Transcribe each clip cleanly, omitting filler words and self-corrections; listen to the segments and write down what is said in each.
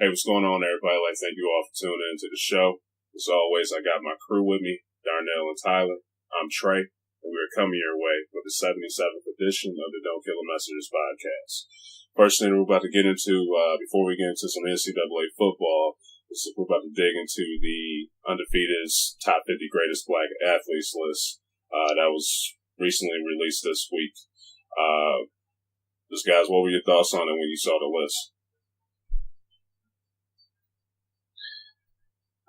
Hey, what's going on, everybody? I'd like to thank you all for tuning in to the show. As always, I got my crew with me, Darnell and Tyler. I'm Trey, and we're coming your way with the 77th edition of the Don't Kill the Messengers podcast. First thing we're about to get into, before we get into some NCAA football, is we're about to dig into the Undefeated's top 50 greatest black athletes list. That was recently released this week. Just guys, what were your thoughts on it when you saw the list?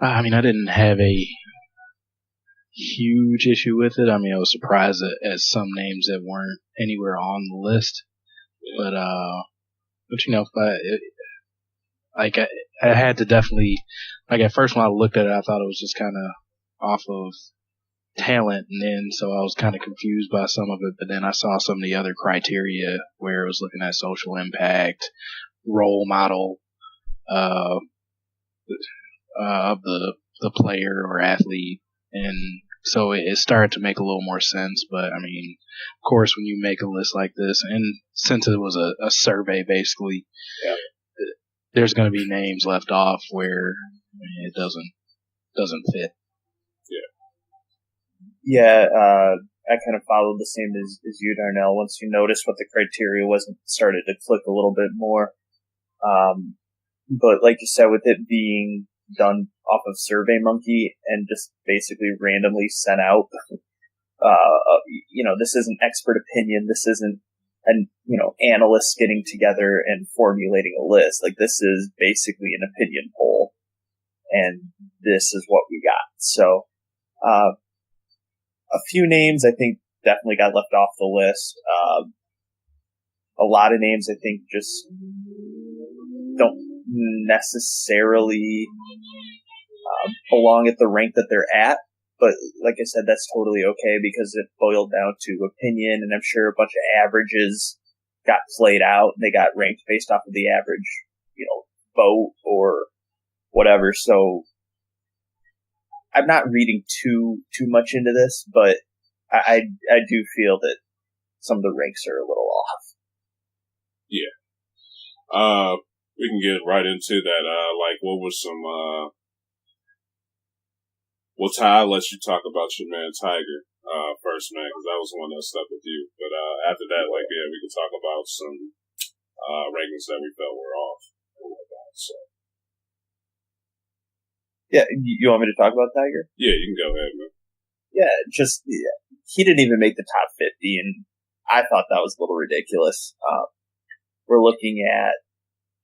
I mean, I didn't have a huge issue with it. I mean, I was surprised at some names that weren't anywhere on the list. Yeah. But you know, I had to definitely, like, at first when I looked at it, I thought it was just kind of off of talent, and then so I was kind of confused by some of it. But then I saw some of the other criteria where it was looking at social impact, role model, of the player or athlete, and so it started to make a little more sense. But I mean, of course, when you make a list like this, and since it was a survey basically, yeah, there's going to be names left off where it doesn't fit. Yeah, I kind of followed the same as you, Darnell. Once you noticed what the criteria was, it started to click a little bit more. But like you said, with it being done off of SurveyMonkey and just basically randomly sent out, this isn't expert opinion. This isn't analysts getting together and formulating a list. Like, this is basically an opinion poll, and this is what we got. So, a few names I think definitely got left off the list. A lot of names I think just don't necessarily belong at the rank that they're at. But like I said, that's totally okay because it boiled down to opinion, and I'm sure a bunch of averages got played out and they got ranked based off of the average, vote or whatever. So I'm not reading too much into this, but I do feel that some of the ranks are a little off. Yeah. We can get right into that. What was some, Ty, I'll let you talk about your man Tiger, first, man, because that was the one that stuck with you. But, after that, we can talk about some, rankings that we felt were off. So. Yeah, you want me to talk about Tiger? Yeah, you can go ahead, man. Yeah, he didn't even make the top 50, and I thought that was a little ridiculous. We're looking at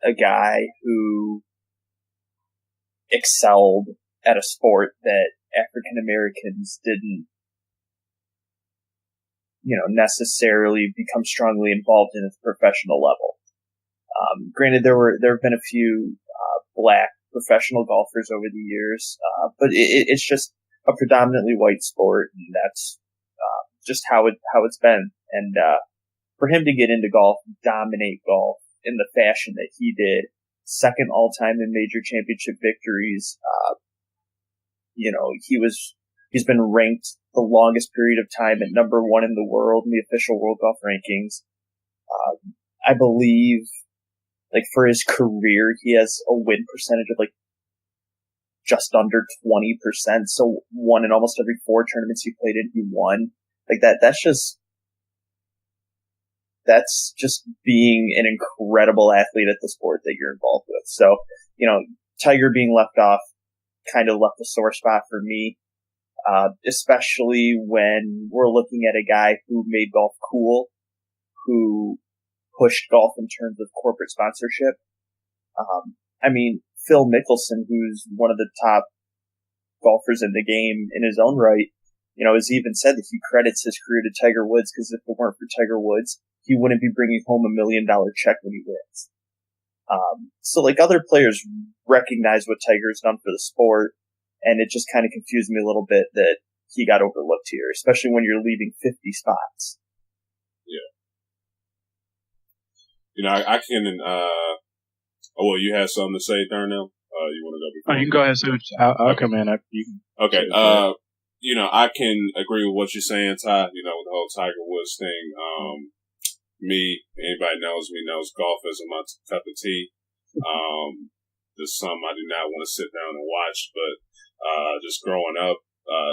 a guy who excelled at a sport that African Americans didn't, necessarily become strongly involved in at the professional level. Granted, there have been a few black professional golfers over the years, but it's just a predominantly white sport, and that's just how it's been. And for him to get into golf, dominate golf in the fashion that he did, second all time in major championship victories, he's been ranked the longest period of time at number 1 in the world in the official world golf rankings. I believe, for his career, he has a win percentage of just under 20%. So one in almost every 4 tournaments he played in, he won. That's just being an incredible athlete at the sport that you're involved with. So, Tiger being left off kind of left a sore spot for me, especially when we're looking at a guy who made golf cool, who pushed golf in terms of corporate sponsorship. Phil Mickelson, who's one of the top golfers in the game in his own right, has even said that he credits his career to Tiger Woods, because if it weren't for Tiger Woods, he wouldn't be bringing home $1 million check when he wins. So other players recognize what Tiger's done for the sport, and it just kind of confused me a little bit that he got overlooked here, especially when you're leaving 50 spots. Yeah. I can, you had something to say, Darnell? You want to go before? You can go ahead, so I'll come in. Okay. I can agree with what you're saying, Ty, with the whole Tiger Woods thing. Anybody knows me knows golf isn't my cup of tea. just something I do not want to sit down and watch. But just growing up,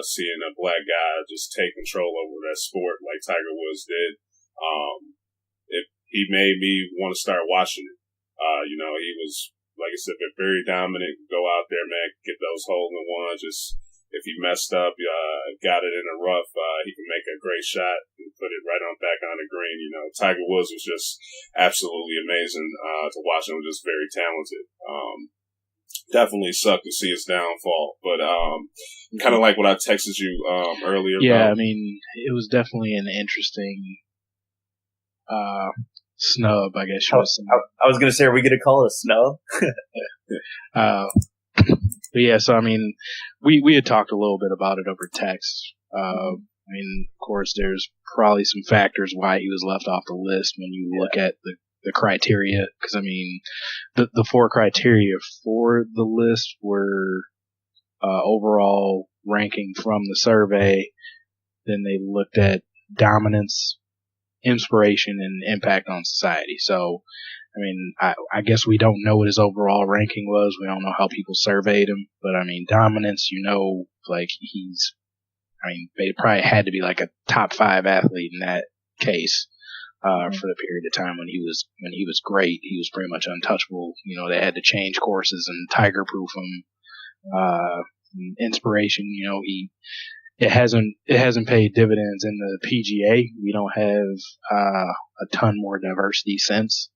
seeing a black guy just take control over that sport like Tiger Woods did, he made me want to start watching it. He was, like I said, very dominant. Go out there, man, get those hole in ones. Just if he messed up, got it in a rough, he can make a great shot and put it right on back on the green. Tiger Woods was just absolutely amazing to watch him. Just very talented. Definitely sucked to see his downfall, but kind of like what I texted you earlier. Yeah, I mean, it was definitely an interesting snub, I guess you would say. I was going to say, are we going to call it a snub? But yeah, so I mean, we had talked a little bit about it over text. I mean, of course, there's probably some factors why he was left off the list when you look at the criteria. Because I mean, the 4 criteria for the list were overall ranking from the survey. Then they looked at dominance, inspiration, and impact on society. So, I mean, I guess we don't know what his overall ranking was. We don't know how people surveyed him. But, I mean, dominance, like they probably had to be like a top 5 athlete in that case for the period of time when he was great. He was pretty much untouchable. They had to change courses and tiger-proof him. Inspiration, it hasn't paid dividends in the PGA. We don't have a ton more diversity since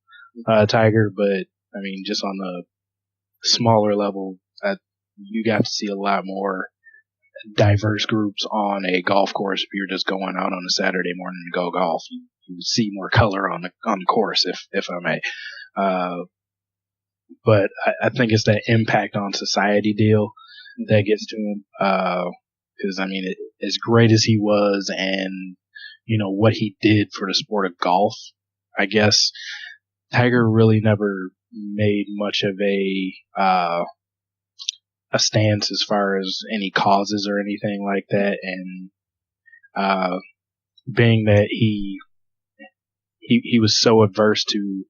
Tiger, but I mean, just on the smaller level, you got to see a lot more diverse groups on a golf course. If you're just going out on a Saturday morning to go golf, you would see more color on the course, if I may. But I think it's that impact on society deal that gets to him. Because I mean, as great as he was, and what he did for the sport of golf, I guess Tiger really never made much of a stance as far as any causes or anything like that. And being that he was so averse to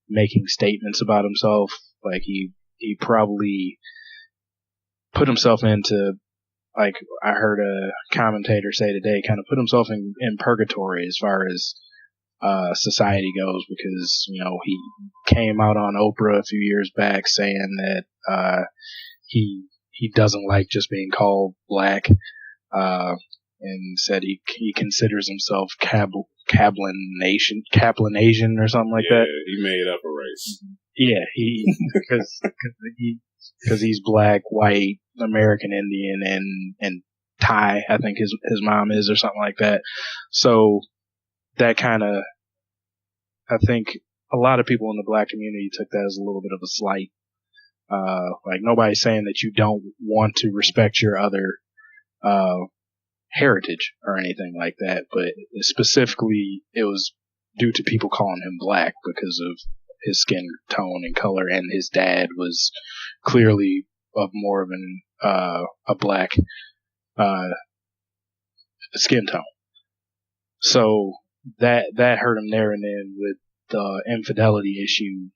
making statements about himself, like he probably put himself into, like I heard a commentator say today, kind of put himself in purgatory as far as society goes, because he came out on Oprah a few years back saying that he doesn't like just being called black, and said he considers himself Kaplanasian or something like that. He made up a race. Yeah, because he's black, white, American Indian, and Thai, I think his mom is, or something like that. So that kind of, I think a lot of people in the black community took that as a little bit of a slight. Like, nobody's saying that you don't want to respect your other heritage or anything like that, but specifically it was due to people calling him black because of his skin tone and color, and his dad was clearly of more of a black skin tone. So that hurt him there, and then with the infidelity issue,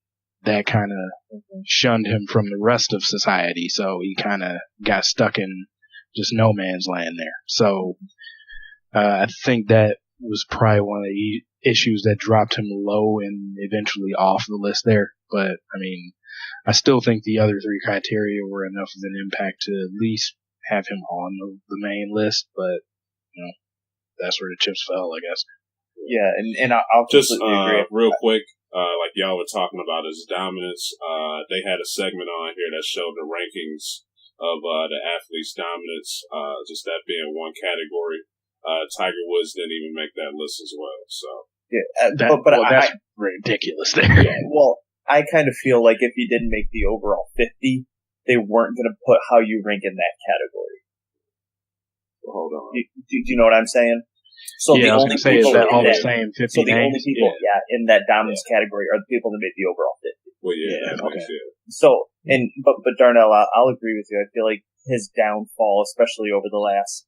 that kind of shunned him from the rest of society. So he kind of got stuck in just no man's land there. So I think that was probably one of the issues that dropped him low and eventually off the list there. But I mean, I still think the other 3 criteria were enough of an impact to at least have him on the main list. But that's where the chips fell, I guess. Yeah, and I'll just agree. Real quick, like y'all were talking about his dominance. They had a segment on here that showed the rankings of the athlete's dominance. Just that being one category. Tiger Woods didn't even make that list as well. So yeah, that's ridiculous there. Yeah, well, I kind of feel like if he didn't make the overall 50, they weren't going to put how you rank in that category. Well, hold on. Do you know what I'm saying? So yeah, the only people so the only people in that dominance category are the people that made the overall 50. Well, yeah, okay. So, but Darnell, I'll agree with you. I feel like his downfall, especially over the last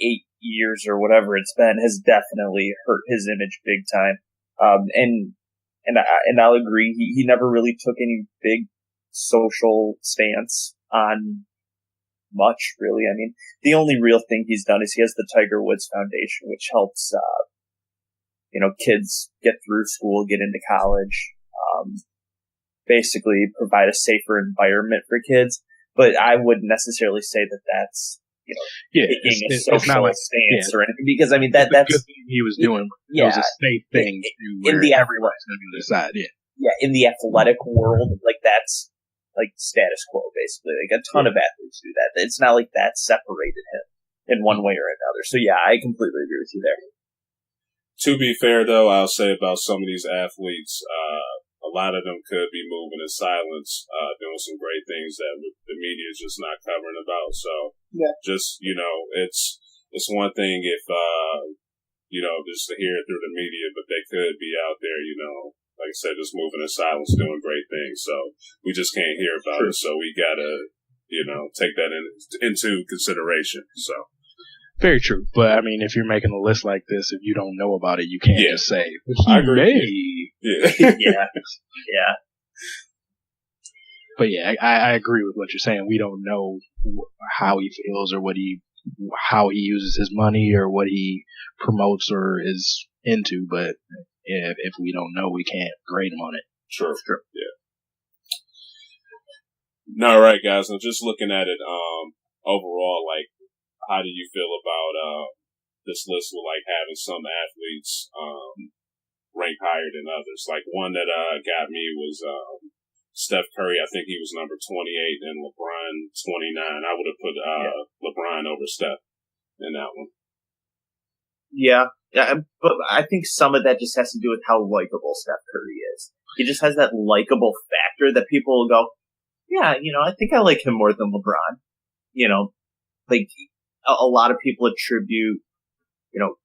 8 years or whatever it's been, has definitely hurt his image big time. And and I'll agree. He never really took any big social stance on much, really. I mean, the only real thing he's done is he has the Tiger Woods Foundation, which helps, kids get through school, get into college, basically provide a safer environment for kids. But I wouldn't necessarily say that that's, taking a social stance or anything, because I mean, that's the good thing he was doing. It was a safe thing in the everyone's going to decide. Yeah, in the athletic world, like that's like status quo, basically. Like a ton of athletes do that. It's not like that separated him in one way or another. So yeah, I completely agree with you there. To be fair, though, I'll say about some of these athletes, a lot of them could be moving in silence, doing some great things that the media is just not covering about. So, just, it's one thing if, just to hear it through the media, but they could be out there, like I said, just moving in silence, doing great things. So we just can't hear about it. So we gotta, take that into consideration. So. Very true. But I mean, if you're making a list like this, if you don't know about it, you can't just say, I agree. Yeah. But yeah, I agree with what you're saying. We don't know how he feels or how he uses his money or what he promotes or is into. But if we don't know, we can't grade him on it. Sure. Yeah. All right, guys. I'm just looking at it. Overall, like, how do you feel about this list with like having some athletes ranked higher than others? Like one that got me was Steph Curry. I think he was number 28 and LeBron 29. I would have put LeBron over Steph in that one. Yeah, but I think some of that just has to do with how likable Steph Curry is. He just has that likable factor that people will go, yeah, I think I like him more than LeBron. Like a lot of people attribute,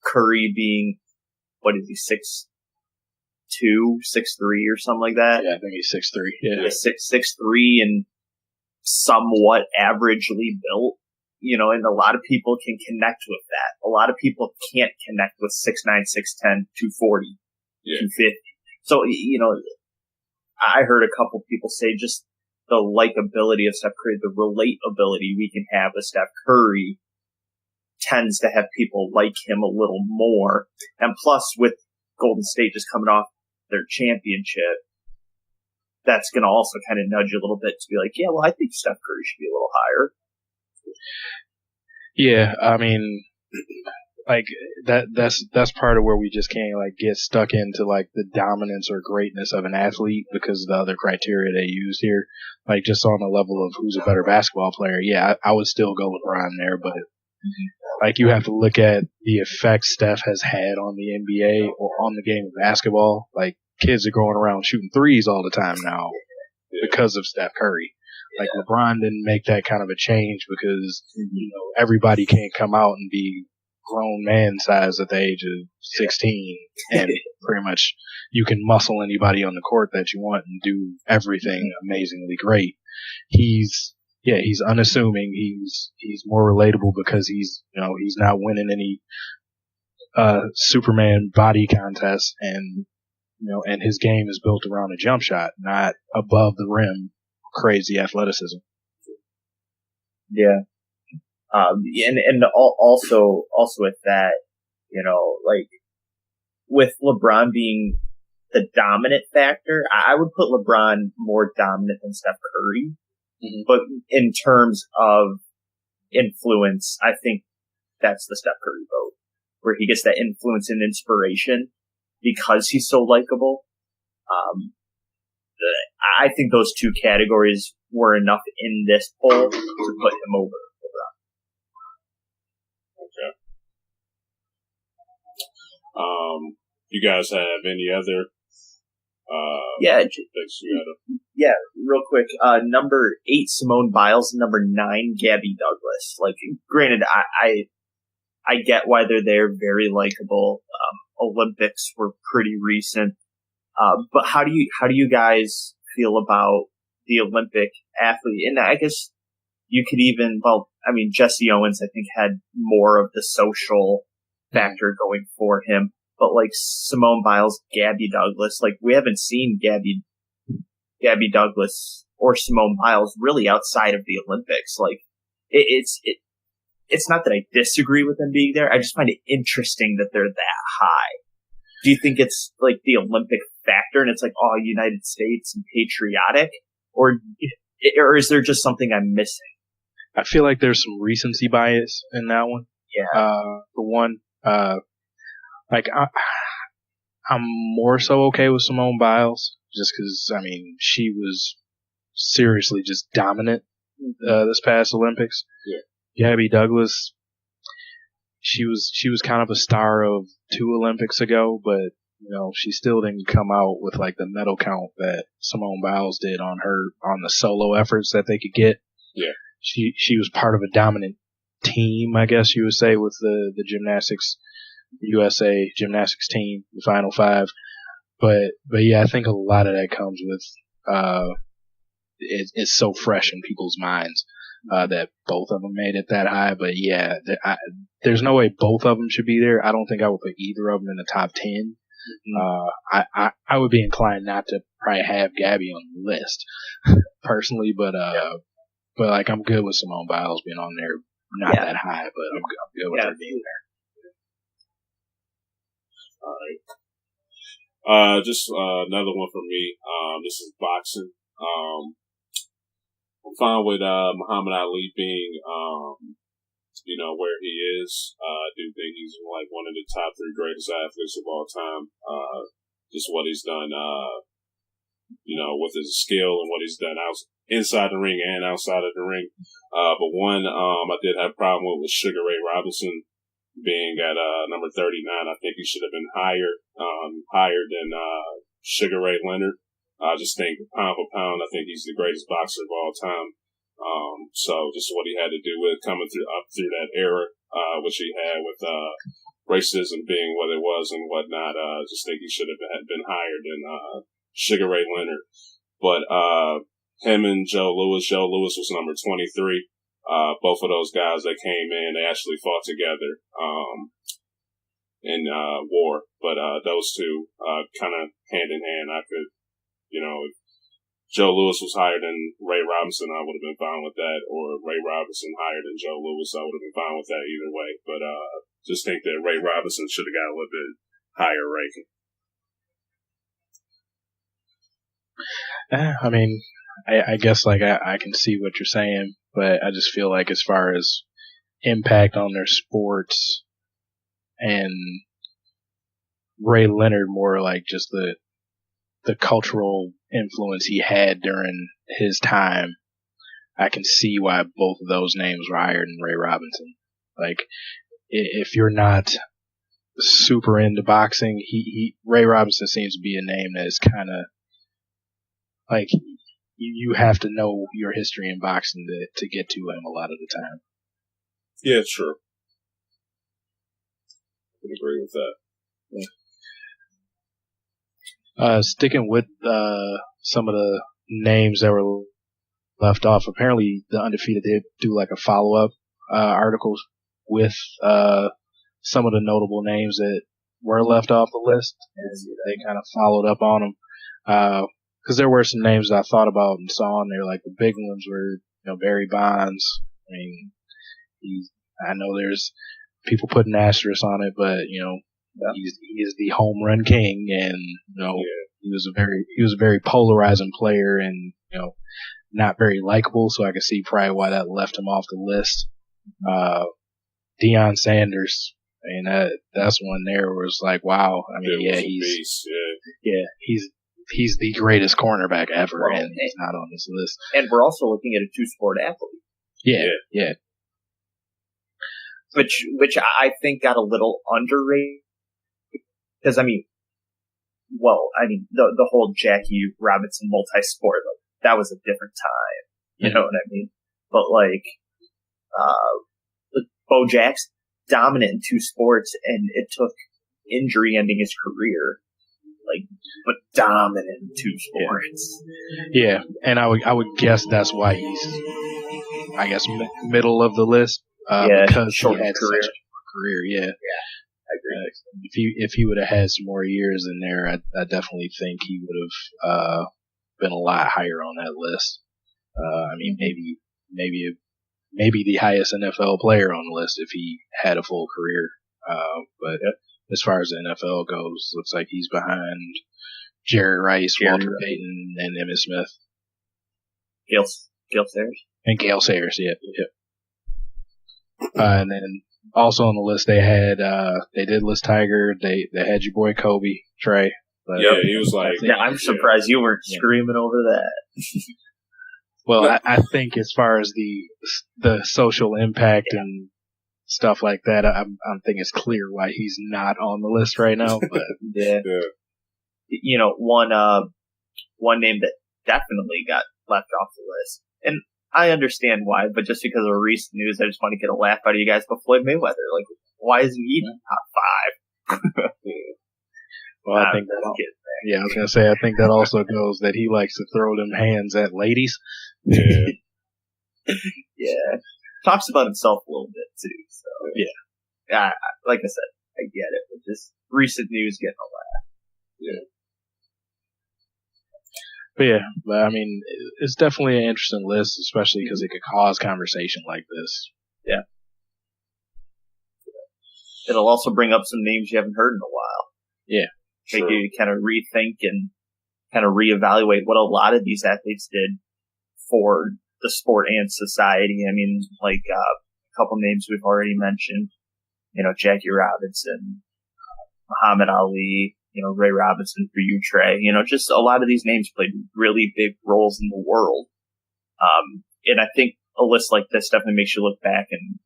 Curry being, what is he, 6'2", 6'3", or something like that. Yeah, I think he's 6'3". Yeah, 6'3" and somewhat averagely built. And a lot of people can connect with that. A lot of people can't connect with 6'9", 6'10", 240, 250. So, I heard a couple people say just the likability of Steph Curry, the relatability we can have with Steph Curry tends to have people like him a little more. And plus, with Golden State just coming off their championship, that's going to also kind of nudge you a little bit to be like, yeah, well, I think Steph Curry should be a little higher. Yeah, I mean, like that's part of where we just can't like get stuck into like the dominance or greatness of an athlete because of the other criteria they used here. Like just on the level of who's a better basketball player, yeah, I would still go LeBron there, but like you have to look at the effect Steph has had on the NBA or on the game of basketball. Like kids are going around shooting threes all the time now because of Steph Curry. Like LeBron didn't make that kind of a change because everybody can't come out and be grown man size at the age of 16 and pretty much you can muscle anybody on the court that you want and do everything amazingly great. He's unassuming. He's more relatable because he's not winning any Superman body contests and and his game is built around a jump shot, not above the rim crazy athleticism. Yeah. And also with that, like with LeBron being the dominant factor, I would put LeBron more dominant than Steph Curry. Mm-hmm. But in terms of influence, I think that's the Steph Curry vote, where he gets that influence and inspiration because he's so likable. I think those two categories were enough in this poll to put him over LeBron. Okay. You guys have any other picks you got? Yeah, real quick. Number 8, Simone Biles. Number 9, Gabby Douglas. Like, granted, I get why they're there. Very likable. Olympics were pretty recent. But how do you guys feel about the Olympic athlete? And I guess you could even, Jesse Owens, I think, had more of the social factor going for him. but like Simone Biles, Gabby Douglas, like we haven't seen Gabby Douglas or Simone Biles really outside of the Olympics. Like it's not that I disagree with them being there. I just find it interesting that they're that high. Do you think it's like the Olympic factor and it's like, oh, United States and patriotic, or is there just something I'm missing? I feel like there's some recency bias in that one. Yeah. For one, like I'm more so okay with Simone Biles just because, I mean, she was seriously just dominant this past Olympics. Yeah. Gabby Douglas, she was kind of a star of 2 Olympics ago, but you know, she still didn't come out with like the medal count that Simone Biles did on the solo efforts that they could get. Yeah. She was part of a dominant team, I guess you would say, with the gymnastics, USA gymnastics team, the Final 5. But yeah, I think a lot of that comes with it's so fresh in people's minds that both of them made it that high. But yeah, there's no way both of them should be there. I don't think I would put either of them in the top 10. I would be inclined not to probably have Gabby on the list personally, but like I'm good with Simone Biles being on there. Not that high, but I'm good with her being there. All right. Just another one for me. This is boxing. I'm fine with Muhammad Ali being, where he is. I do think he's like one of the top 3 greatest athletes of all time. Just what he's done, with his skill and what he's done inside the ring and outside of the ring. But one I did have a problem with was Sugar Ray Robinson being at number 39. I think he should have been higher than Sugar Ray Leonard. I just think pound for pound, I think he's the greatest boxer of all time. So just what he had to do with coming up through that era, which he had with racism being what it was and whatnot. Just think he should have been higher than Sugar Ray Leonard. But him and Joe Louis was number 23. Both of those guys that came in, they actually fought together in war. But those two kind of hand in hand. I could, if Joe Louis was higher than Ray Robinson, I would have been fine with that. Or Ray Robinson higher than Joe Louis, I would have been fine with that either way. But just think that Ray Robinson should have got a little bit higher ranking. I mean, I guess like I can see what you're saying, but I just feel like as far as impact on their sports and Ray Leonard more like just the cultural influence he had during his time, I can see why both of those names were higher than Ray Robinson. Like, if you're not super into boxing, Ray Robinson seems to be a name that is kind of like you have to know your history in boxing to get to him a lot of the time. Yeah, true. I would agree with that. Yeah. Sticking with some of the names that were left off, apparently the Undefeated did do like a follow-up article with some of the notable names that were left off the list, and they kind of followed up on them. Because there were some names that I thought about and saw on there, like the big ones were, Barry Bonds. I mean, I know there's people putting asterisks on it, but he is the home run king, and he was a very polarizing player, and not very likable. So I can see probably why that left him off the list. Deion Sanders, I mean that's one there where it's like, wow. I mean, he's the greatest cornerback ever, and he's not on this list. And we're also looking at a 2-sport athlete. Yeah. Which I think got a little underrated. Because, the whole Jackie Robinson multi-sport, that was a different time. You know what I mean? But, Bo Jackson, dominant in 2 sports, and it took injury ending his career. But dominant in 2 sports. Yeah, and I would guess that's why he's, middle of the list. Because he had such a career, yeah. agree. If he would have had some more years in there, I definitely think he would have been a lot higher on that list. I mean, maybe the highest NFL player on the list if he had a full career. But as far as the NFL goes, looks like he's behind Jerry Rice, Walter Payton, and Emmitt Smith. Gale Sayers. And Gale Sayers, yeah. And then also on the list they did list Tiger. They had your boy Kobe, Trey. But he was like... Yeah, I'm surprised you weren't screaming over that. Well, I think as far as the social impact and stuff like that, I think it's clear why he's not on the list right now. But yeah. You know, one name that definitely got left off the list, and I understand why, but just because of recent news, I just want to get a laugh out of you guys. But Floyd Mayweather, like, why isn't he in the top 5? Well, I think I was gonna say I think that also goes that he likes to throw them hands at ladies. Yeah. Yeah. Talks about himself a little bit too. So yeah, like I said, I get it. But just recent news getting a laugh. Yeah. But I mean, it's definitely an interesting list, especially because it could cause conversation like this. Yeah. It'll also bring up some names you haven't heard in a while. Yeah. Make you kind of rethink and kind of reevaluate what a lot of these athletes did for the sport and society. I mean, like a couple names we've already mentioned, you know, Jackie Robinson, Muhammad Ali, you know, Ray Robinson for you, Trey. You know, just a lot of these names played really big roles in the world. And I think a list like this definitely makes you look back and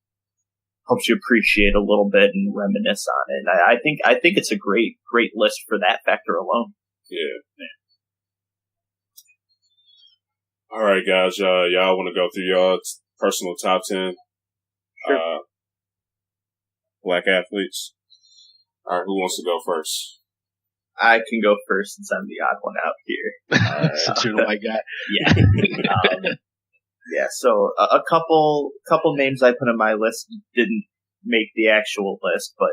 helps you appreciate a little bit and reminisce on it. And I think it's a great list for that factor alone. Yeah. All right, guys. Y'all want to go through your personal top 10 Sure. black athletes? All right, who wants to go first? I can go first since I'm the odd one out here. Since you're the white guy. Yeah. Yeah, so a couple names I put on my list didn't make the actual list, but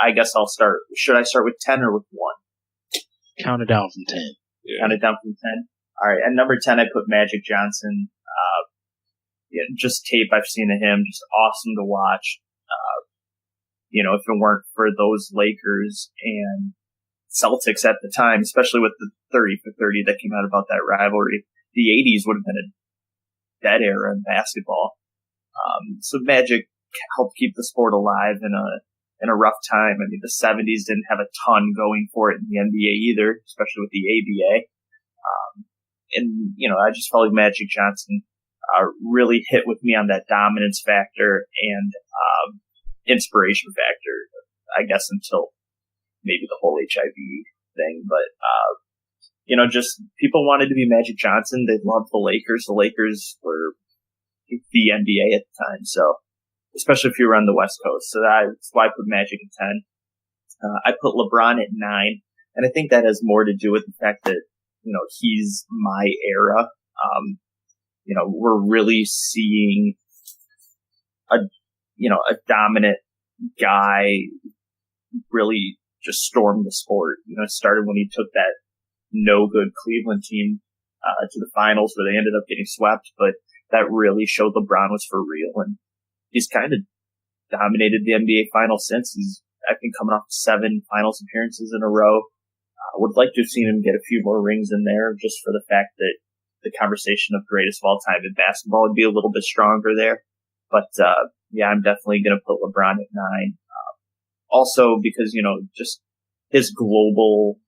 I guess I'll start. Should I start with 10 or with 1? Count it down from 10. Yeah. Count it down from 10. All right, at number 10, I put Magic Johnson. Just tape I've seen of him, just awesome to watch. You know, if it weren't for those Lakers and Celtics at the time, especially with the 30 for 30 that came out about that rivalry, the 80s would have been a dead era in basketball. So Magic helped keep the sport alive in a rough time. I mean, the 70s didn't have a ton going for it in the NBA either, especially with the ABA. And, you know, I just felt like Magic Johnson really hit with me on that dominance factor and inspiration factor, I guess, until maybe the whole HIV thing. But, you know, just people wanted to be Magic Johnson. They loved the Lakers. The Lakers were the NBA at the time. So, especially if you were on the West Coast. So that's why I put Magic at 10. I put LeBron at 9. And I think that has more to do with the fact that, you know, he's my era. You know, we're really seeing a dominant guy really just storm the sport. You know, it started when he took that no good Cleveland team to the finals where they ended up getting swept, but that really showed LeBron was for real, and he's kind of dominated the NBA finals since. He's, I think, coming off 7 finals appearances in a row. I would like to have seen him get a few more rings in there just for the fact that the conversation of greatest of all time in basketball would be a little bit stronger there. But, yeah, I'm definitely going to put LeBron at 9. Also because, you know, just his global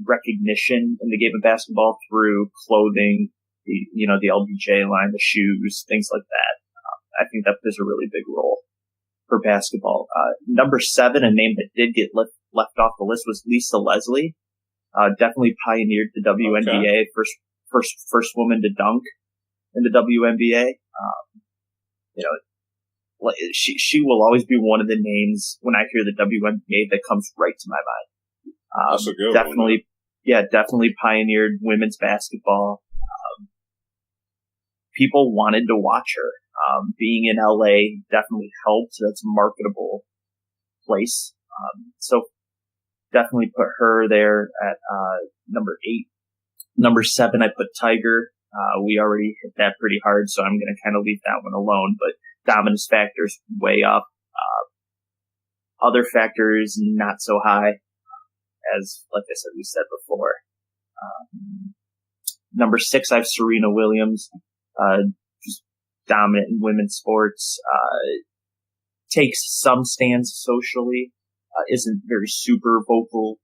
recognition in the game of basketball through clothing, the LBJ line, the shoes, things like that. I think that plays a really big role for basketball. Number 7, a name that did get left off the list was Lisa Leslie. Definitely pioneered the WNBA, first woman to dunk in the WNBA. You know, she will always be one of the names when I hear the WNBA that comes right to my mind. That's a good definitely, one. Yeah, definitely pioneered women's basketball. People wanted to watch her. Being in LA definitely helped. That's a marketable place. So definitely put her there at number 8. Number 7, I put Tiger. We already hit that pretty hard, so I'm going to kind of leave that one alone. But dominance factors way up. Other factors not so high, as like I said, we said before. Number 6, I have Serena Williams. Just dominant in women's sports. Takes some stands socially. Isn't very super vocal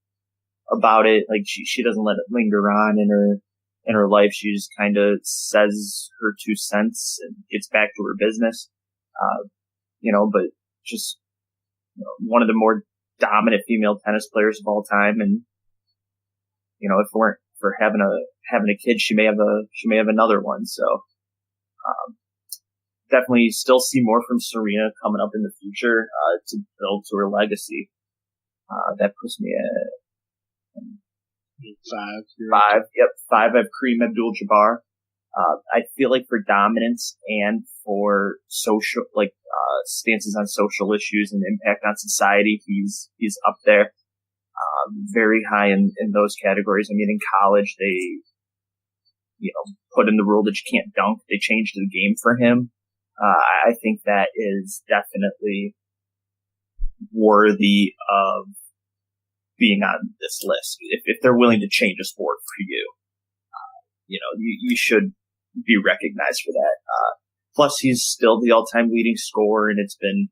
about it. Like she doesn't let it linger on in her life. She just kind of says her 2 cents and gets back to her business. But just one of the more dominant female tennis players of all time. And if it weren't for having a kid, she may have another one. So definitely still see more from Serena coming up in the future to build to her legacy. That puts me at 5. Yep, 5. I have Kareem Abdul-Jabbar. I feel like for dominance and for social, stances on social issues and impact on society, he's up there. Very high in those categories. I mean, in college, they, put in the rule that you can't dunk. They changed the game for him. I think that is definitely worthy of being on this list. If they're willing to change a sport for you, you should be recognized for that. Plus, he's still the all-time leading scorer, and it's been,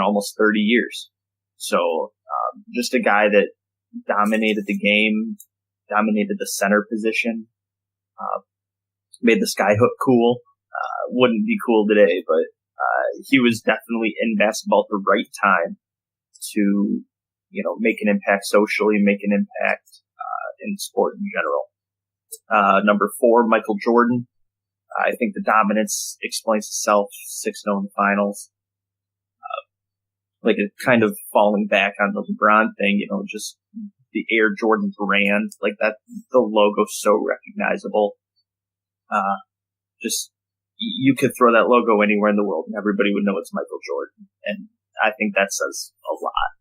almost 30 years. So, just a guy that dominated the game, dominated the center position, made the skyhook cool. Wouldn't be cool today, but he was definitely in basketball at the right time to, make an impact socially, make an impact in sport in general. Number 4, Michael Jordan. I think the dominance explains itself. 6-0 in the finals. It kind of falling back on the LeBron thing, just the Air Jordan brand, like that, the logo's so recognizable. Just, you could throw that logo anywhere in the world and everybody would know it's Michael Jordan. And I think that says a lot.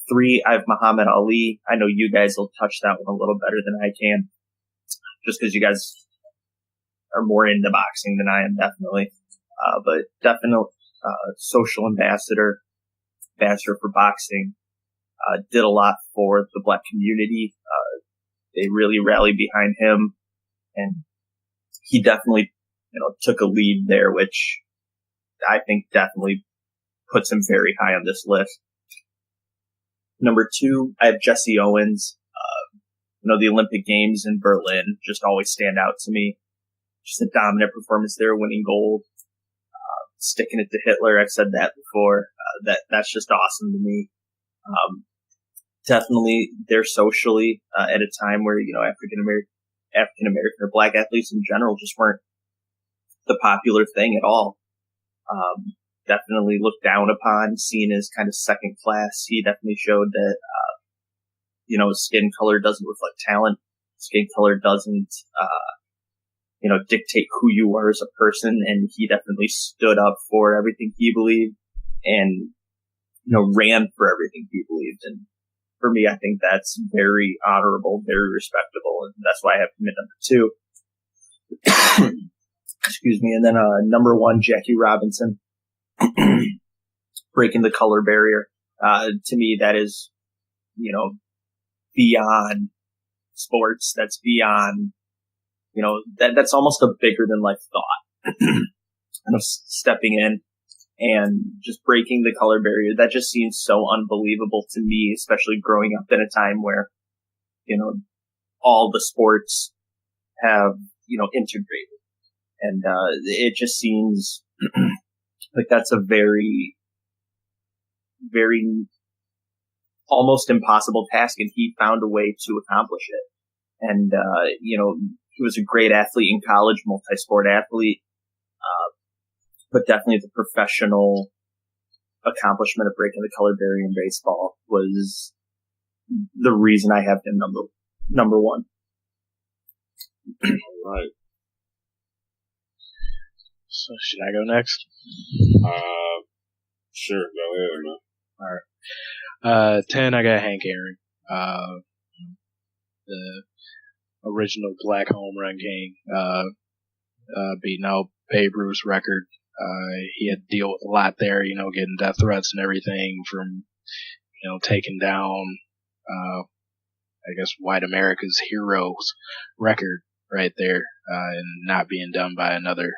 3, I have Muhammad Ali. I know you guys will touch that one a little better than I can, just because you guys are more into boxing than I am, definitely. But definitely, social ambassador for boxing, did a lot for the black community. They really rallied behind him, and he definitely, took a lead there, which I think definitely puts him very high on this list. Number 2, I have Jesse Owens. The Olympic Games in Berlin just always stand out to me. Just a dominant performance there, winning gold, sticking it to Hitler. I've said that before. That's just awesome to me. Definitely there socially, at a time where, African American or black athletes in general just weren't the popular thing at all. Definitely looked down upon, seen as kind of second class. He definitely showed that, skin color doesn't reflect talent. Skin color doesn't, dictate who you are as a person. And he definitely stood up for everything he believed and, ran for everything he believed. And for me, I think that's very honorable, very respectable. And that's why I have him at number 2. Excuse me. And then, number 1, Jackie Robinson. Breaking the color barrier. To me, that is, beyond sports. That's beyond, that's almost a bigger than life thought. And of stepping in and just breaking the color barrier. That just seems so unbelievable to me, especially growing up in a time where, all the sports have, integrated. And, it just seems like that's a very, very almost impossible task, and he found a way to accomplish it. And, he was a great athlete in college, multi-sport athlete, but definitely the professional accomplishment of breaking the color barrier in baseball was the reason I have him number 1. All right. So should I go next? Sure, go ahead, man. All right. 10, I got Hank Aaron, the original black home run king, beating out Babe Ruth's record. He had to deal with a lot there, getting death threats and everything from, taking down, I guess, white America's heroes record right there, and not being done by another,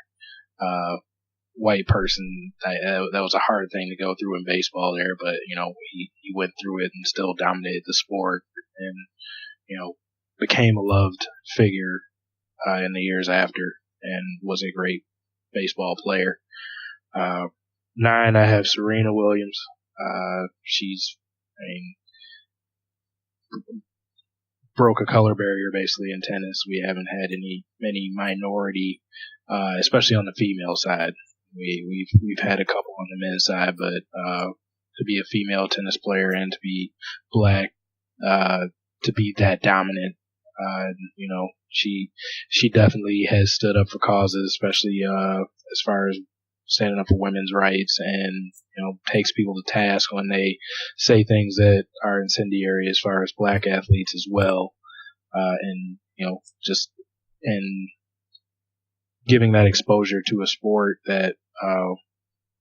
white person. That was a hard thing to go through in baseball there, but, he went through it and still dominated the sport and, became a loved figure, in the years after and was a great baseball player. 9, I have Serena Williams. She's, broke a color barrier basically in tennis. We haven't had many minority, especially on the female side. We've had a couple on the men's side, but to be a female tennis player and to be black, to be that dominant, she definitely has stood up for causes, especially as far as standing up for women's rights, and takes people to task when they say things that are incendiary as far as black athletes as well, and just and giving that exposure to a sport that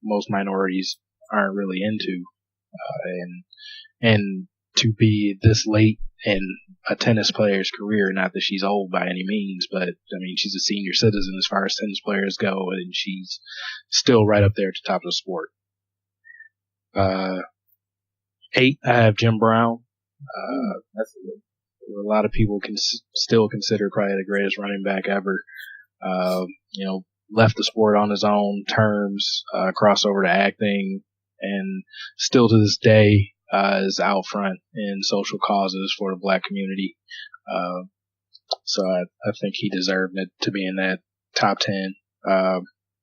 most minorities aren't really into, and to be this late in a tennis player's career, not that she's old by any means, but she's a senior citizen as far as tennis players go, and she's still right up there at the top of the sport. 8, I have Jim Brown. That's a lot of people can still consider probably the greatest running back ever. Left the sport on his own terms, crossed over to acting, and still to this day is out front in social causes for the black community. So I think he deserved it to be in that top 10.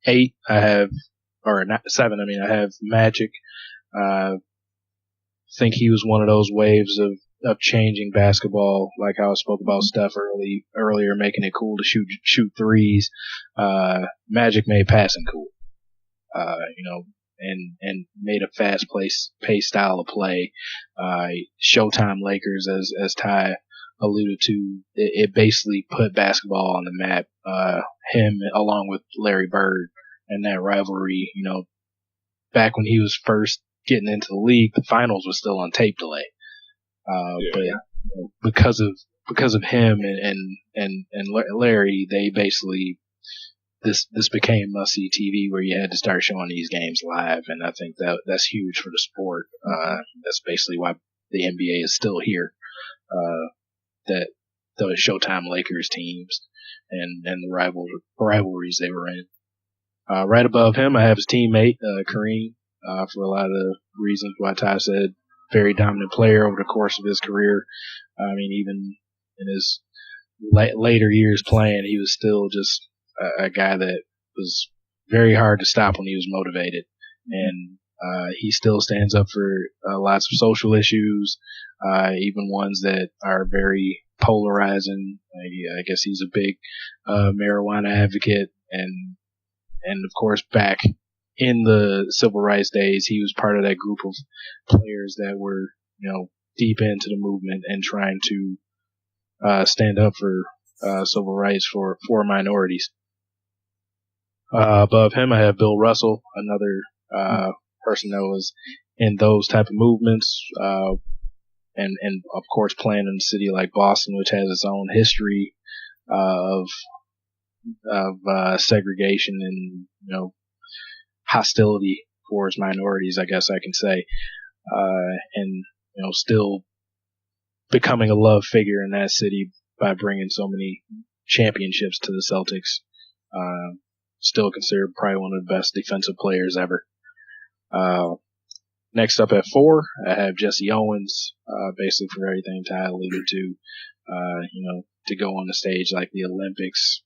8, I have, or not 7, I have Magic. Think he was one of those waves of changing basketball, like how I spoke about Steph earlier, making it cool to shoot threes. Magic made passing cool, and made a fast pace style of play. Showtime Lakers, as Ty alluded to, it basically put basketball on the map. Him along with Larry Bird and that rivalry, back when he was first getting into the league, the finals was still on tape delay. But because of him and Larry, they basically, this became must-see TV where you had to start showing these games live, and I think that's huge for the sport. That's basically why the NBA is still here. That the Showtime Lakers teams and the rivalries they were in. Right above him, I have his teammate Kareem. For a lot of the reasons why Ty said, very dominant player over the course of his career. Even in his later years playing, he was still just a guy that was very hard to stop when he was motivated. And he still stands up for lots of social issues, even ones that are very polarizing. I guess he's a big marijuana advocate, and of course back in the civil rights days, he was part of that group of players that were, deep into the movement and trying to stand up for civil rights for minorities. Above him, I have Bill Russell, another person that was in those type of movements, and of course playing in a city like Boston, which has its own history of segregation and hostility towards minorities, I guess I can say, and still becoming a loved figure in that city by bringing so many championships to the Celtics. Still considered probably one of the best defensive players ever. Next up at 4, I have Jesse Owens, basically for everything Ty alluded to, to go on the stage like the Olympics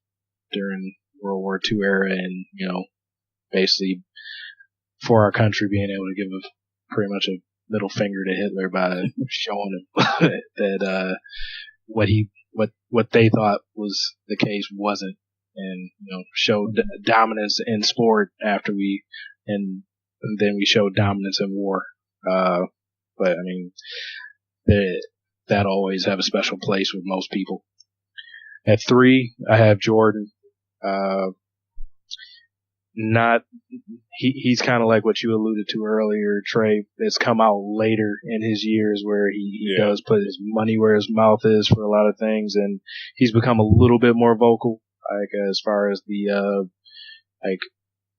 during World War II era, and, basically for our country being able to give pretty much a middle finger to Hitler by showing him that what they thought was the case wasn't, and showed dominance in sport after and then we showed dominance in war. But I mean, that always have a special place with most people. At 3, I have Jordan. He's kind of like what you alluded to earlier, Trey. It's come out later in his years where he does put his money where his mouth is for a lot of things, and he's become a little bit more vocal, like as far as the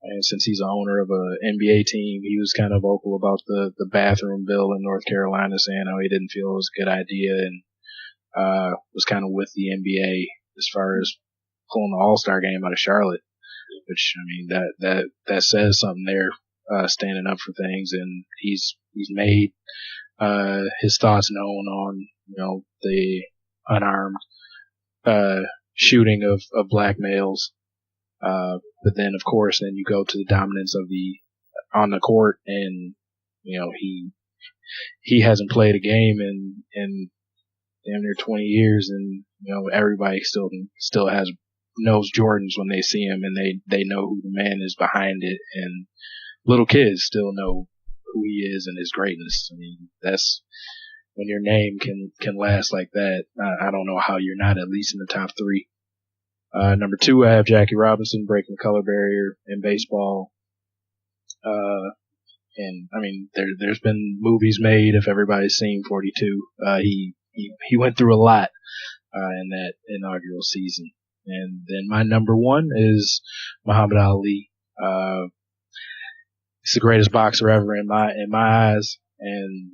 and since he's the owner of a NBA team, he was kind of vocal about the bathroom bill in North Carolina, saying how he didn't feel it was a good idea, and was kind of with the NBA as far as pulling the All-Star game out of Charlotte, which, I mean, that says something there, standing up for things, and he's made his thoughts known on, the unarmed shooting of black males. But then, of course, then you go to the dominance of on the court, and he hasn't played a game in damn near 20 years, and everybody still knows Jordans when they see him, and they know who the man is behind it, and little kids still know who he is and his greatness. I mean, that's when your name can last like that. I don't know how you're not at least in the top 3. Number 2, I have Jackie Robinson breaking the color barrier in baseball. And I mean, there's been movies made. If everybody's seen 42, he went through a lot, in that inaugural season. And then my number 1 is Muhammad Ali. He's the greatest boxer ever in my eyes. And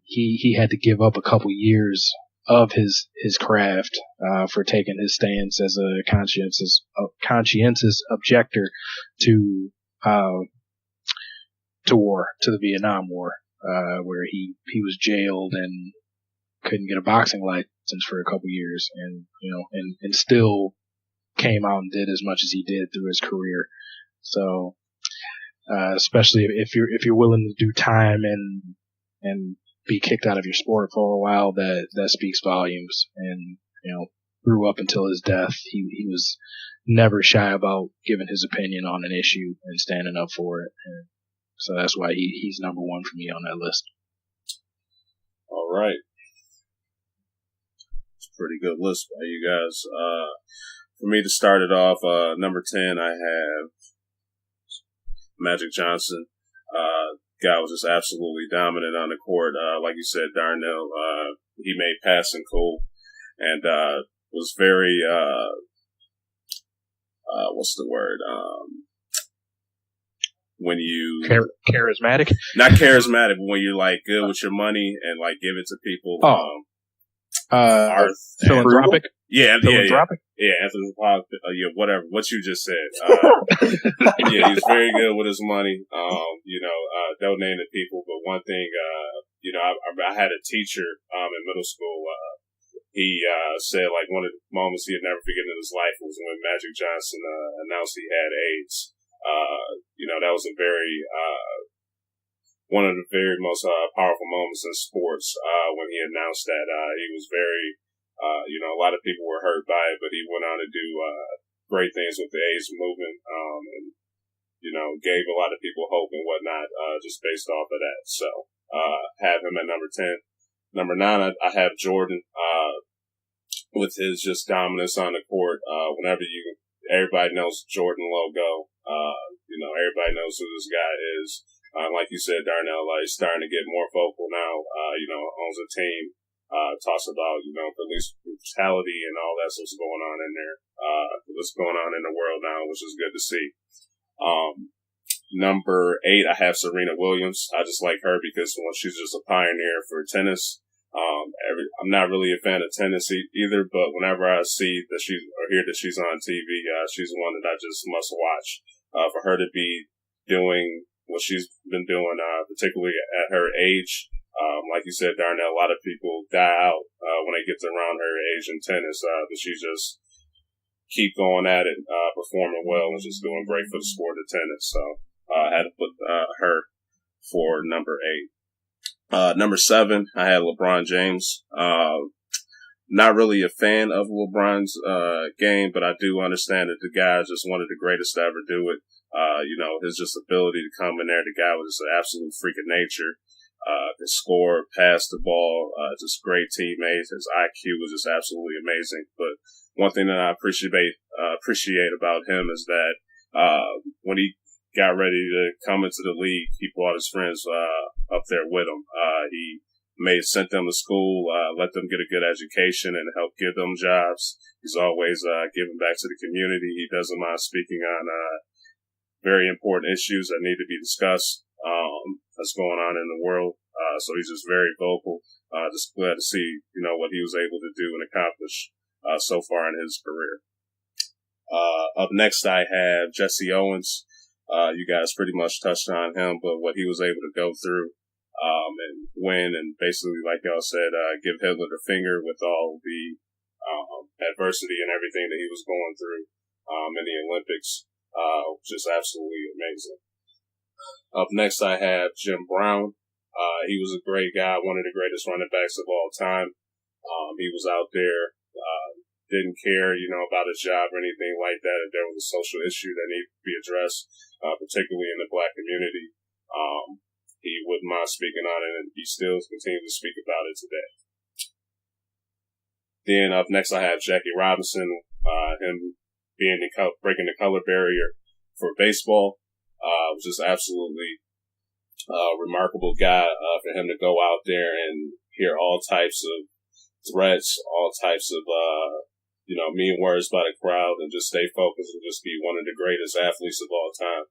he had to give up a couple years of his craft, for taking his stance as a conscientious objector to war, to the Vietnam War, where he was jailed and couldn't get a boxing license for a couple years, and and still came out and did as much as he did through his career. So, especially if you're willing to do time and be kicked out of your sport for a while, that speaks volumes. And grew up until his death, he was never shy about giving his opinion on an issue and standing up for it. And so that's why he's number 1 for me on that list. All right, it's a pretty good list by you guys. For me to start it off, number 10, I have Magic Johnson. Guy was just absolutely dominant on the court. Like you said, Darnell, he made passing cool, and was very what's the word? When you charismatic, not charismatic, but when you're like good with your money and like give it to people. Philanthropic. Philanthropic. Yeah, anthropomorphic. Whatever. What you just said. He was very good with his money. Donating to people. But one thing, I had a teacher in middle school. He said like one of the moments he'd never forget in his life was when Magic Johnson announced he had AIDS. That was a very one of the very most powerful moments in sports when he announced that. He was very, a lot of people were hurt by it, but he went on to do great things with the AIDS movement, and gave a lot of people hope and whatnot, just based off of that. So have him at number 10. Number 9, I have Jordan, with his just dominance on the court. Everybody knows Jordan logo. Everybody knows who this guy is. Like you said, Darnell, he's starting to get more vocal now. Owns a team. Talks about, police brutality and all that's what's going on in there. What's going on in the world now, which is good to see. Number 8, I have Serena Williams. I just like her because she's just a pioneer for tennis. I'm not really a fan of tennis either, but whenever I see that hear that she's on TV, she's one that I just must watch. For her to be doing what she's been doing, particularly at her age, like you said, Darnell, a lot of people die out when they get to around her age in tennis, but she just keep going at it, performing well, and just doing great for the sport of tennis. So I had to put her for number 8. Number 7, I had LeBron James. Not really a fan of LeBron's game, but I do understand that the guy is just one of the greatest to ever do it. His just ability to come in there. The guy was just an absolute freak of nature. Could score, pass the ball, just great teammates. His IQ was just absolutely amazing. But one thing that I appreciate about him is that, when he got ready to come into the league, he brought his friends, up there with him. He sent them to school, let them get a good education and help give them jobs. He's always, giving back to the community. He doesn't mind speaking on, very important issues that need to be discussed, that's going on in the world. So he's just very vocal. Just glad to see, what he was able to do and accomplish, so far in his career. Up next, I have Jesse Owens. You guys pretty much touched on him, but what he was able to go through, and win, and basically, like y'all said, give Hitler the finger with all the, adversity and everything that he was going through, in the Olympics, just absolutely amazing. Up next, I have Jim Brown. He was a great guy, one of the greatest running backs of all time. He was out there, didn't care, about his job or anything like that. If there was a social issue that needed to be addressed, particularly in the Black community, he wouldn't mind speaking on it, and he still continues to speak about it today. Then up next, I have Jackie Robinson, him breaking the color barrier for baseball. Was just absolutely remarkable guy, for him to go out there and hear all types of threats, all types of, mean words by the crowd, and just stay focused and just be one of the greatest athletes of all time.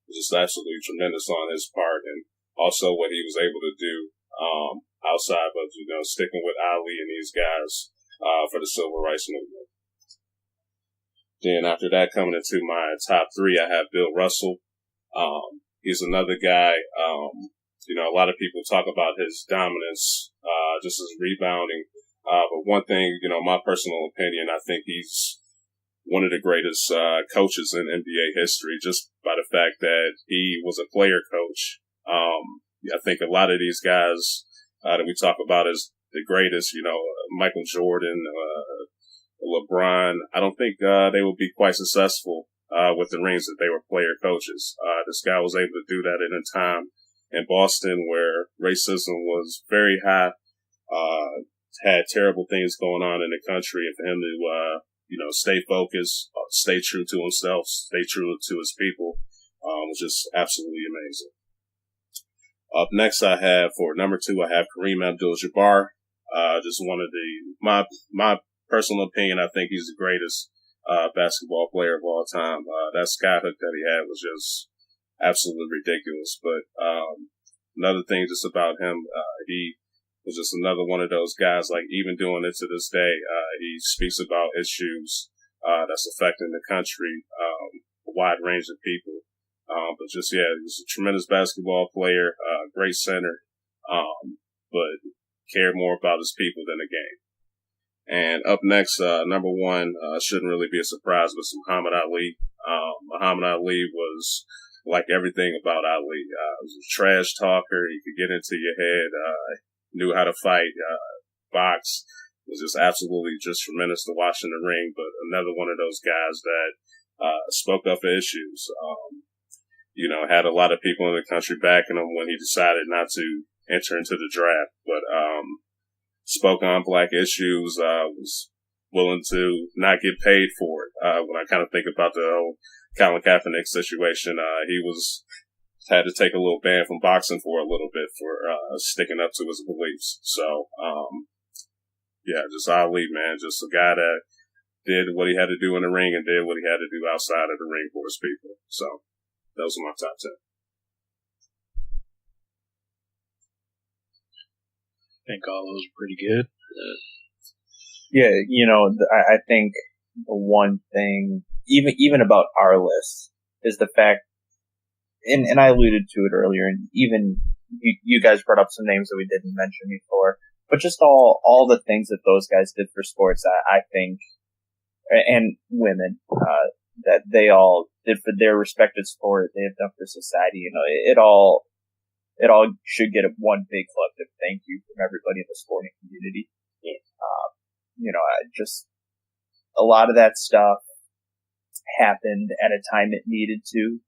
Just absolutely tremendous on his part, and also what he was able to do, outside of, sticking with Ali and these guys, for the civil rights movement. Then after that, coming into my top three, I have Bill Russell. He's another guy, a lot of people talk about his dominance, just his rebounding. But one thing, my personal opinion, I think he's one of the greatest, coaches in NBA history, just by the fact that he was a player coach. I think a lot of these guys, that we talk about as the greatest, Michael Jordan, LeBron, I don't think, they would be quite successful, with the rings that they were player coaches. This guy was able to do that in a time in Boston where racism was very high, had terrible things going on in the country, and for him to, stay focused, stay true to himself, stay true to his people, was just absolutely amazing. Up next, I have, for number two, I have Kareem Abdul-Jabbar. Just one of my personal opinion, I think he's the greatest, basketball player of all time. That skyhook that he had was just absolutely ridiculous. But, another thing just about him, he was just another one of those guys, like even doing it to this day, he speaks about issues, that's affecting the country, a wide range of people. But just, he was a tremendous basketball player, great center, but cared more about his people than the game. And up next, number one, shouldn't really be a surprise, but Muhammad Ali. Muhammad Ali was like everything about Ali. He was a trash talker. He could get into your head, knew how to fight, box. Was just absolutely just tremendous to watch in the ring, but another one of those guys that, spoke up for issues. Had a lot of people in the country backing him when he decided not to enter into the draft, but, spoke on Black issues, was willing to not get paid for it. When I kind of think about the whole Colin Kaepernick situation, he had to take a little ban from boxing for a little bit for, sticking up to his beliefs. So, just Ali, man, just a guy that did what he had to do in the ring and did what he had to do outside of the ring for his people. So, those are my top 10. I think all those are pretty good. Yeah, I think the one thing, even about our list, is the fact, and I alluded to it earlier, and even you guys brought up some names that we didn't mention before, but just all the things that those guys did for sports, I think, and women, that they all did for their respective sport, they have done for society. It all should get one big collective thank you from everybody in the sporting community. Just a lot of that stuff happened at a time it needed to.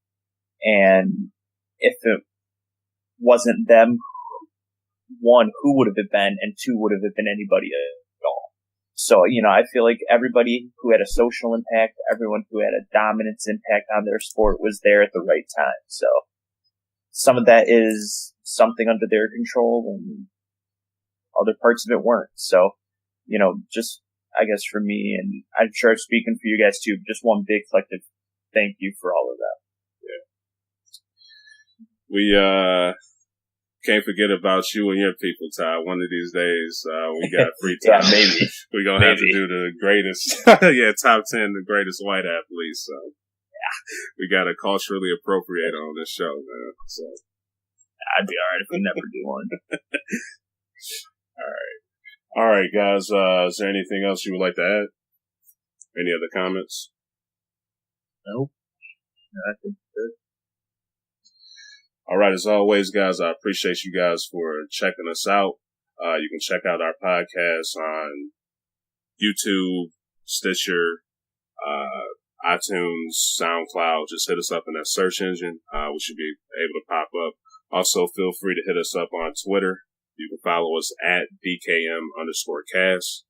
And if wasn't them, one, who would have it been, and two, would have it been anybody at all? So, I feel like everybody who had a social impact, everyone who had a dominance impact on their sport was there at the right time. So some of that is something under their control and other parts of it weren't. So, just, I guess for me, and I'm sure I'm speaking for you guys too, just one big collective thank you for all of that. Yeah. We, can't forget about you and your people, Ty. One of these days, we got free time. Yeah, maybe. We're going to have to do the greatest, top 10, the greatest white athletes. So, yeah, we got to culturally appropriate on this show, man. So, I'd be alright if we never do one. All right, guys. Is there anything else you would like to add? Any other comments? Nope. No, I think good. All right. As always, guys, I appreciate you guys for checking us out. You can check out our podcast on YouTube, Stitcher, iTunes, SoundCloud. Just hit us up in that search engine. We should be able to pop up. Also, feel free to hit us up on Twitter. You can follow us at DKM_cast.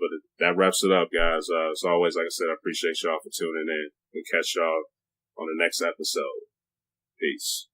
But that wraps it up, guys. As always, like I said, I appreciate y'all for tuning in. We'll catch y'all on the next episode. Peace.